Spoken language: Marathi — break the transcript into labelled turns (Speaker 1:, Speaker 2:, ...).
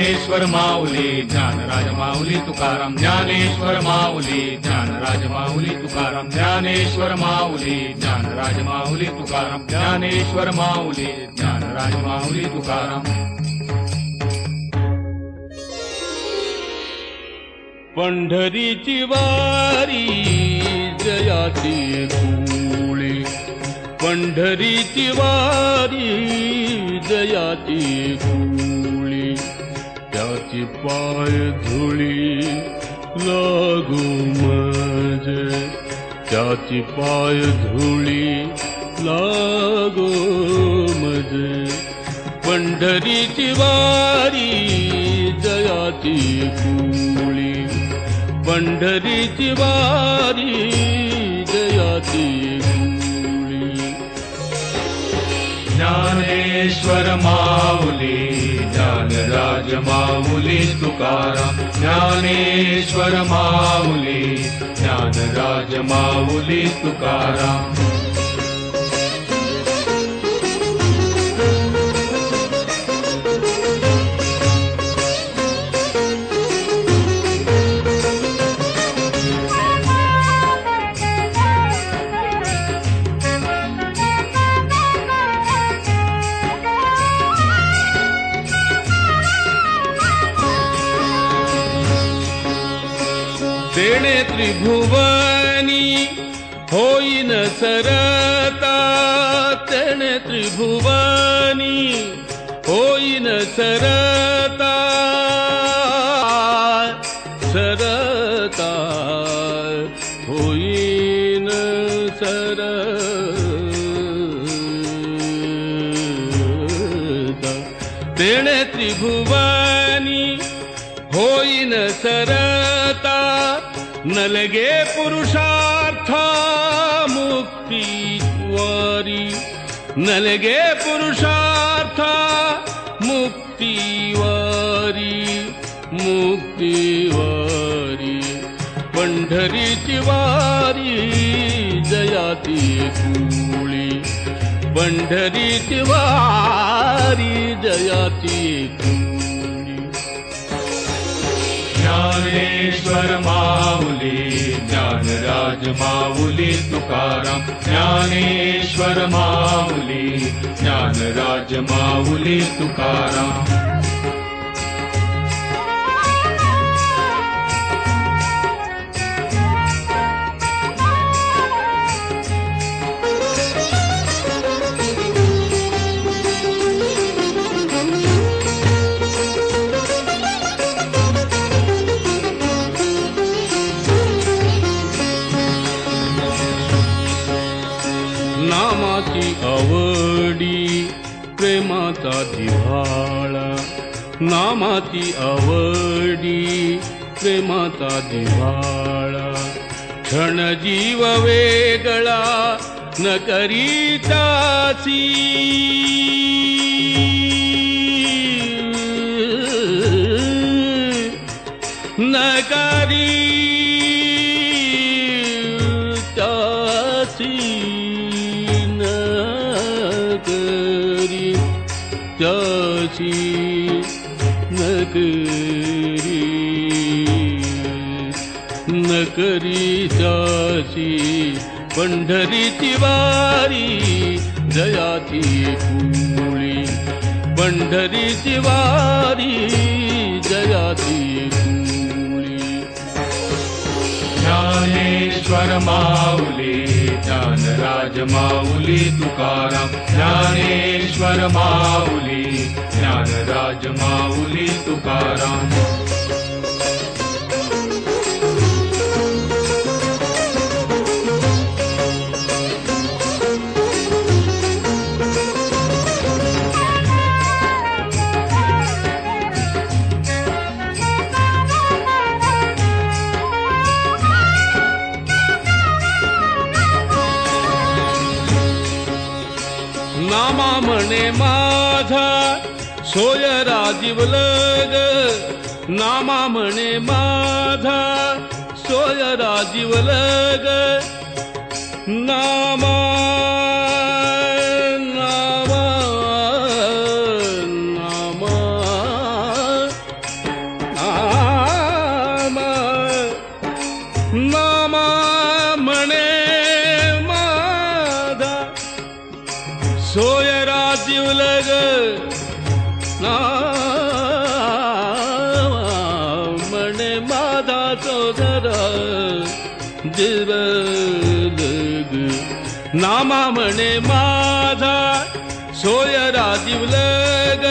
Speaker 1: ज्ञानेश्वर माऊली ज्ञानराज माऊली तुकाराम ज्ञानेश्वर माऊली ज्ञानराज माऊली तुकाराम ज्ञानेश्वर माऊली ज्ञानराज माऊली तुकाराम ज्ञानेश्वर माऊली ज्ञानराज माऊली तुकाराम।
Speaker 2: पंढरीची वारी जयाची कुळी, पंढरीची वारी जयाची कुळी, त्याची पाय धुळी लागू मजे, त्याची पाय धुळी लागू मजे। पंढरीची वारी जयाची कुळी, पंढरीची वारी जयाची कुळी।
Speaker 1: ज्ञानेश्वर माऊली ज्ञानराज माऊली तुकाराम ज्ञानेश्वर माऊली ज्ञानराज माऊली तुकाराम।
Speaker 2: तेणे त्रिभुवनी होईन सरता, तेणे त्रिभुवनी होईन सरता, सरता होईन सरता। तेणे त्रिभुवनी होईन सरता, नलगे पुरुषार्थ मुक्तिवारी, नलगे पुरुषार्थ मुक्तिवारी, मुक्तिवारी। पंढरीची वारी जयाची कुळी, पंढरीची वारी जयाची कुळी।
Speaker 1: ज्ञानेश्वर माऊली ज्ञानराज माऊली तुकाराम ज्ञानेश्वर माऊली ज्ञानराज माऊली तुकाराम।
Speaker 2: नामाची आवडी प्रेमाचा जिव्हाळा, नामाची आवडी प्रेमाचा जिव्हाळा। क्षण जीव वेगळा न करीतासी, न करीतासी, त्याची नकरी त्याची। पंढरीची वारी जयाची कुळी, पंढरीची वारी जयाची कुळी।
Speaker 1: ज्ञानेश्वर माऊली ज्ञानराज माऊली तुकाराम ज्ञानेश्वर माऊली ज्ञानराज माऊली तुकाराम।
Speaker 2: नामा म्हणे माझा सोय राजीवलग, नामा म्हणे माझा सोय राजीवलग। नामा नामा नामा सोयरा जीवलग म्हणे माझा सोदरा जीवलग नामा म्हणे माझा सोयरा जीवलग